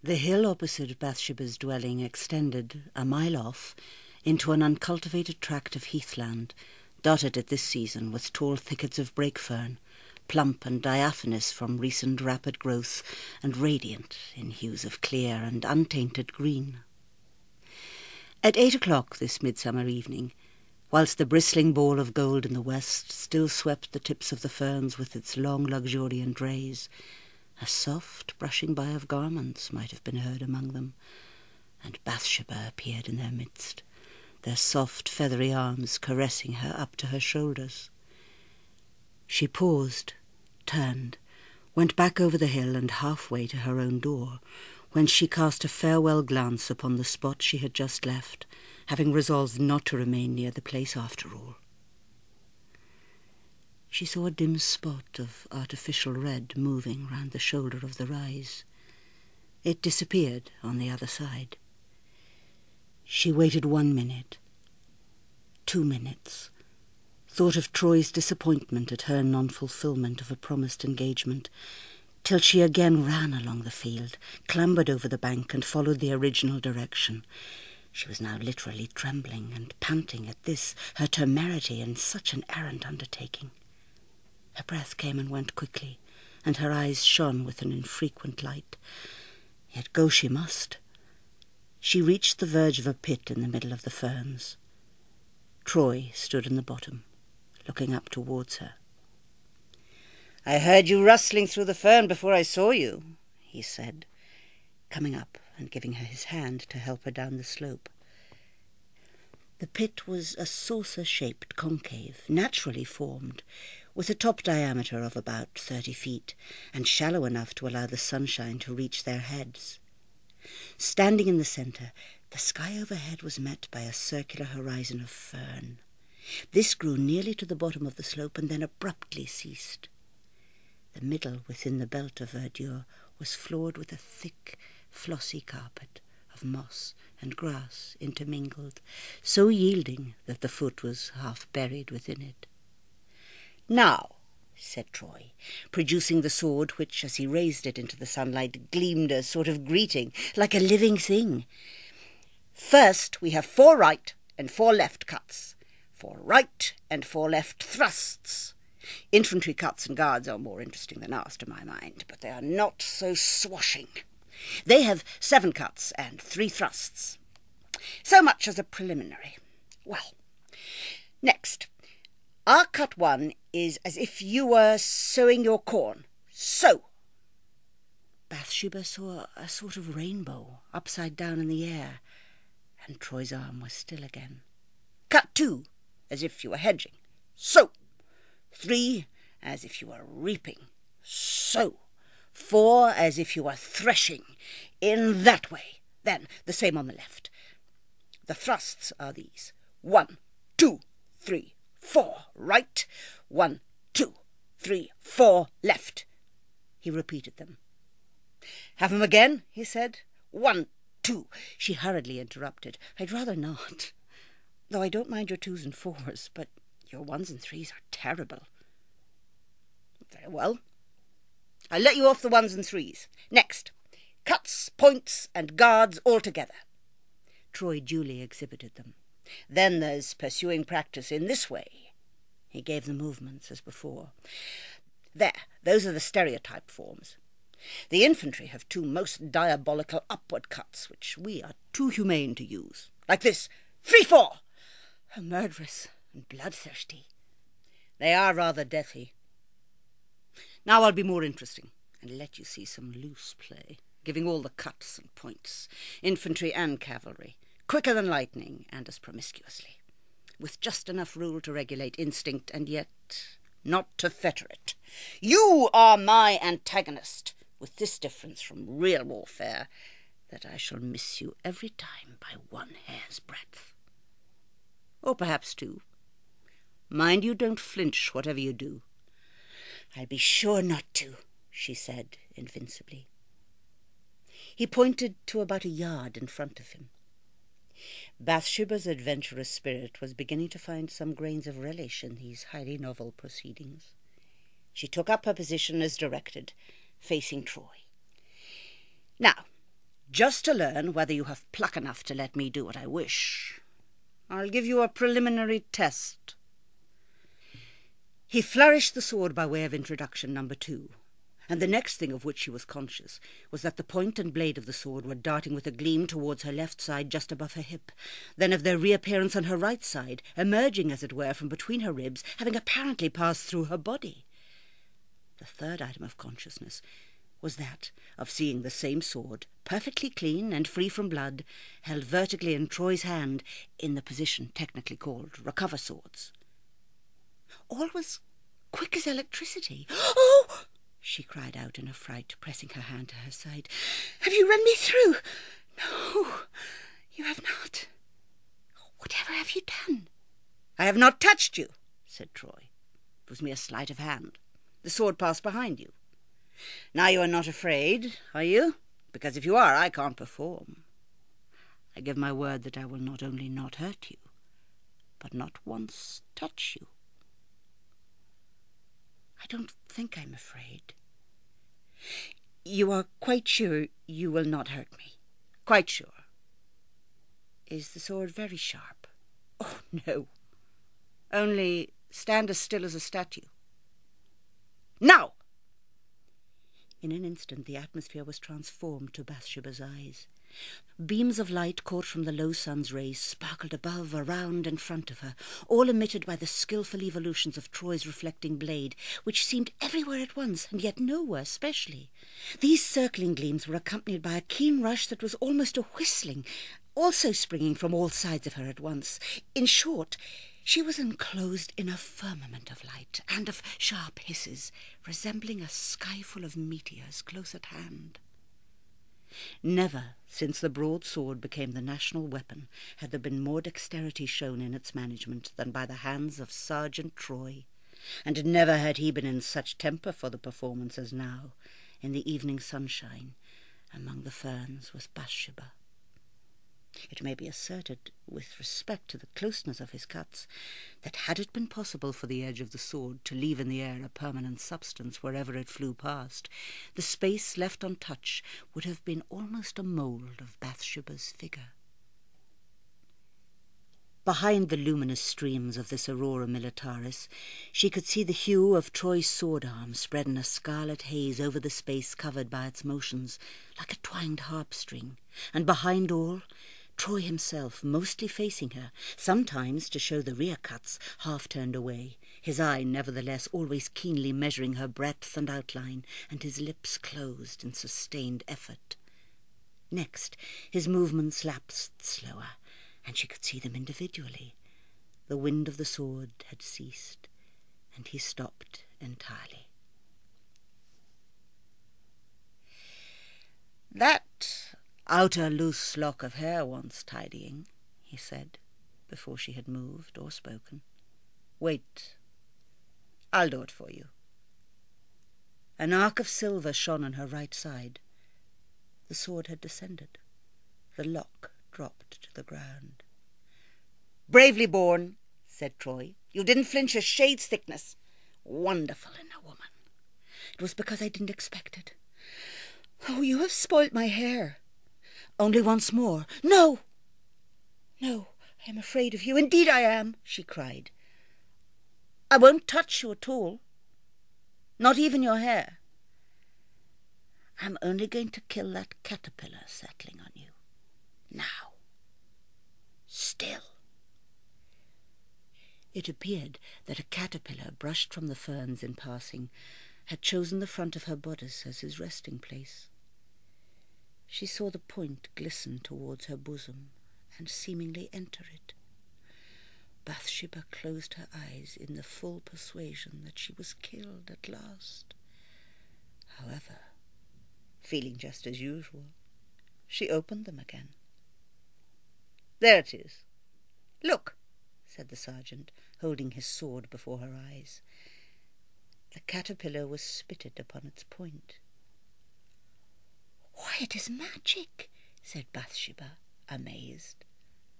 The hill opposite Bathsheba's dwelling extended, a mile off, into an uncultivated tract of heathland, dotted at this season with tall thickets of brake fern, plump and diaphanous from recent rapid growth, and radiant in hues of clear and untainted green. At 8 o'clock this midsummer evening, whilst the bristling ball of gold in the west still swept the tips of the ferns with its long luxuriant rays, a soft brushing by of garments might have been heard among them, and Bathsheba appeared in their midst, their soft feathery arms caressing her up to her shoulders. She paused, turned, went back over the hill and halfway to her own door, when she cast a farewell glance upon the spot she had just left, having resolved not to remain near the place after all. She saw a dim spot of artificial red moving round the shoulder of the rise. It disappeared on the other side. She waited 1 minute, 2 minutes, thought of Troy's disappointment at her non-fulfillment of a promised engagement, till she again ran along the field, clambered over the bank and followed the original direction. She was now literally trembling and panting at this, her temerity in such an errant undertaking. Her breath came and went quickly, and her eyes shone with an infrequent light. Yet go she must. She reached the verge of a pit in the middle of the ferns. Troy stood in the bottom, looking up towards her. "I heard you rustling through the fern before I saw you," he said, coming up and giving her his hand to help her down the slope. The pit was a saucer-shaped concave, naturally formed, with a top diameter of about 30 feet, and shallow enough to allow the sunshine to reach their heads. Standing in the centre, the sky overhead was met by a circular horizon of fern. This grew nearly to the bottom of the slope and then abruptly ceased. The middle within the belt of verdure was floored with a thick, flossy carpet of moss and grass intermingled, so yielding that the foot was half buried within it. "Now," said Troy, producing the sword which, as he raised it into the sunlight, gleamed a sort of greeting, like a living thing. "First we have 4 right and 4 left cuts, 4 right and 4 left thrusts. Infantry cuts and guards are more interesting than ours, to my mind, but they are not so swashing. They have 7 cuts and 3 thrusts. So much as a preliminary. Well, next, our cut 1 is as if you were sowing your corn. So." Bathsheba saw a sort of rainbow upside down in the air, and Troy's arm was still again. "Cut 2, as if you were hedging. So. 3, as if you were reaping. So. 4, as if you were threshing. In that way. Then the same on the left. The thrusts are these. 1, 2, 3, 4 right. 1, 2, 3, 4 left." He repeated them. "Have 'em again," he said. 1, 2. She hurriedly interrupted. "I'd rather not. Though I don't mind your 2s and 4s, but your 1s and 3s are terrible." "Very well. I'll let you off the 1s and 3s. Next, cuts, points, and guards all together." Troy duly exhibited them. "Then there's pursuing practice in this way." He gave the movements as before. "There, those are the stereotype forms. The infantry have 2 most diabolical upward cuts, which we are too humane to use. Like this, 3, 4. Murderous and bloodthirsty. They are rather deathy. Now I'll be more interesting, and let you see some loose play, giving all the cuts and points, infantry and cavalry, quicker than lightning and as promiscuously, with just enough rule to regulate instinct and yet not to fetter it. You are my antagonist, with this difference from real warfare, that I shall miss you every time by 1 hair's breadth. Or perhaps 2. Mind you don't flinch whatever you do." "I'll be sure not to," she said invincibly. He pointed to about a yard in front of him. Bathsheba's adventurous spirit was beginning to find some grains of relish in these highly novel proceedings. She took up her position as directed, facing Troy. "Now, just to learn whether you have pluck enough to let me do what I wish. I'll give you a preliminary test." He flourished the sword by way of introduction number 2, and the next thing of which she was conscious was that the point and blade of the sword were darting with a gleam towards her left side just above her hip, then of their reappearance on her right side, emerging, as it were, from between her ribs, having apparently passed through her body. The third item of consciousness was that of seeing the same sword, perfectly clean and free from blood, held vertically in Troy's hand in the position technically called recover swords. All was quick as electricity. "Oh!" she cried out in a fright, pressing her hand to her side. "Have you run me through?" "No, you have not." "Whatever have you done?" "I have not touched you," said Troy. "It was mere sleight of hand. The sword passed behind you. Now you are not afraid, are you? Because if you are, I can't perform. I give my word that I will not only not hurt you, but not once touch you." "I don't think I'm afraid." "You are quite sure you will not hurt me?" "Quite sure." "Is the sword very sharp?" "Oh, no. Only stand as still as a statue. Now!" In an instant the atmosphere was transformed to Bathsheba's eyes. Beams of light caught from the low sun's rays sparkled above, around, in front of her, all emitted by the skilful evolutions of Troy's reflecting blade, which seemed everywhere at once, and yet nowhere specially. These circling gleams were accompanied by a keen rush that was almost a whistling, also springing from all sides of her at once. In short, she was enclosed in a firmament of light and of sharp hisses, resembling a sky full of meteors close at hand. Never, since the broadsword became the national weapon, had there been more dexterity shown in its management than by the hands of Sergeant Troy, and never had he been in such temper for the performance as now, in the evening sunshine, among the ferns with Bathsheba. It may be asserted, with respect to the closeness of his cuts, that had it been possible for the edge of the sword to leave in the air a permanent substance wherever it flew past, the space left untouched would have been almost a mould of Bathsheba's figure. Behind the luminous streams of this aurora militaris, she could see the hue of Troy's sword arm spread in a scarlet haze over the space covered by its motions, like a twanged harp string, and behind all, Troy himself, mostly facing her, sometimes to show the rear cuts, half turned away, his eye nevertheless always keenly measuring her breadth and outline, and his lips closed in sustained effort. Next, his movements lapsed slower, and she could see them individually. The wind of the sword had ceased, and he stopped entirely. "That outer loose lock of hair wants tidying," he said, before she had moved or spoken. "Wait. I'll do it for you." An arc of silver shone on her right side. The sword had descended. The lock dropped to the ground. "Bravely borne," said Troy. "You didn't flinch a shade's thickness. Wonderful in a woman." "It was because I didn't expect it." "Oh, you have spoilt my hair." "Only once more." "No, no, I am afraid of you. Indeed I am," she cried. "I won't touch you at all. Not even your hair. I'm only going to kill that caterpillar settling on you. Now. Still." It appeared that a caterpillar, brushed from the ferns in passing, had chosen the front of her bodice as his resting place. She saw the point glisten towards her bosom and seemingly enter it. Bathsheba closed her eyes in the full persuasion that she was killed at last. However, feeling just as usual, she opened them again. "There it is. Look," said the sergeant, holding his sword before her eyes. The caterpillar was spitted upon its point. "Why, it is magic," said Bathsheba, amazed.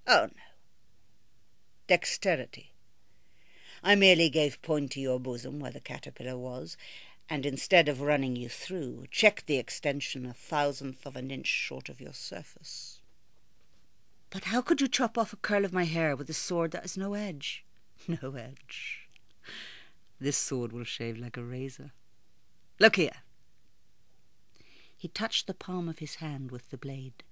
"Oh, no. Dexterity. I merely gave point to your bosom where the caterpillar was, and instead of running you through, checked the extension 1/1000th of an inch short of your surface. But how could you chop off a curl of my hair with a sword that has no edge? No edge. This sword will shave like a razor. Look here. He touched the palm of his hand with the blade,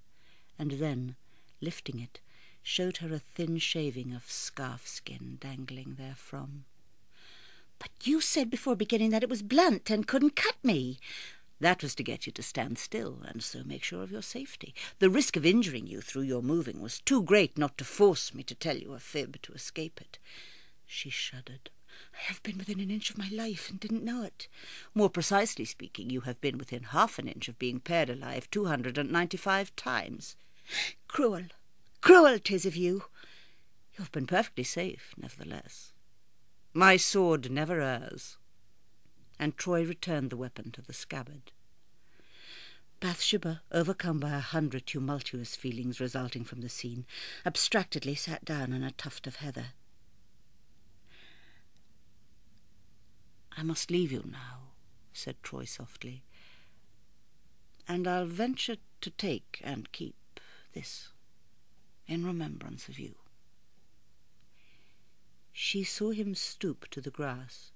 and then, lifting it, showed her a thin shaving of scarf skin dangling therefrom. But you said before beginning that it was blunt and couldn't cut me. That was to get you to stand still, and so make sure of your safety. The risk of injuring you through your moving was too great not to force me to tell you a fib to escape it. She shuddered. I have been within an inch of my life and didn't know it. More precisely speaking, you have been within half an inch of being pared alive 295 times. Cruel, cruel 'tis of you. You have been perfectly safe, nevertheless. My sword never errs. And Troy returned the weapon to the scabbard. Bathsheba, overcome by 100 tumultuous feelings resulting from the scene, abstractedly sat down on a tuft of heather. I must leave you now, said Troy softly, and I'll venture to take and keep this in remembrance of you. She saw him stoop to the grass,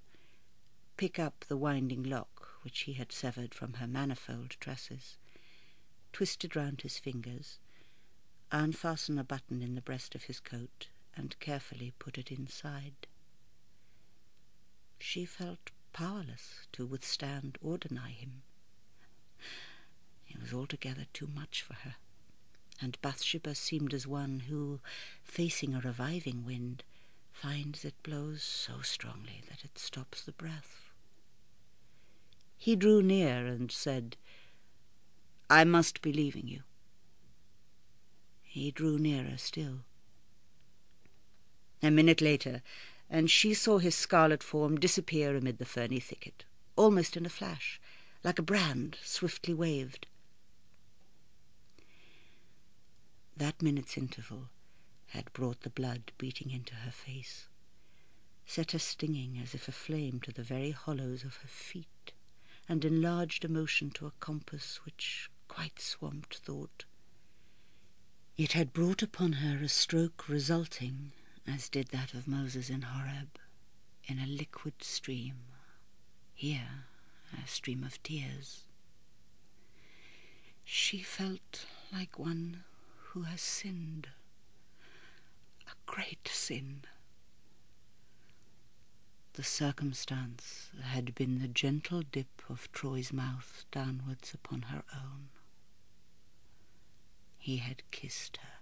pick up the winding lock which he had severed from her manifold tresses, twist it round his fingers, unfasten a button in the breast of his coat, and carefully put it inside. She felt powerless to withstand or deny him. It was altogether too much for her, and Bathsheba seemed as one who, facing a reviving wind, finds it blows so strongly that it stops the breath. He drew near and said, I must be leaving you. He drew nearer still. A minute later, and she saw his scarlet form disappear amid the ferny thicket, almost in a flash, like a brand swiftly waved. That minute's interval had brought the blood beating into her face, set her stinging as if aflame to the very hollows of her feet, and enlarged emotion to a compass which quite swamped thought. It had brought upon her a stroke resulting, as did that of Moses in Horeb, in a liquid stream, here a stream of tears. She felt like one who has sinned, a great sin. The circumstance had been the gentle dip of Troy's mouth downwards upon her own. He had kissed her.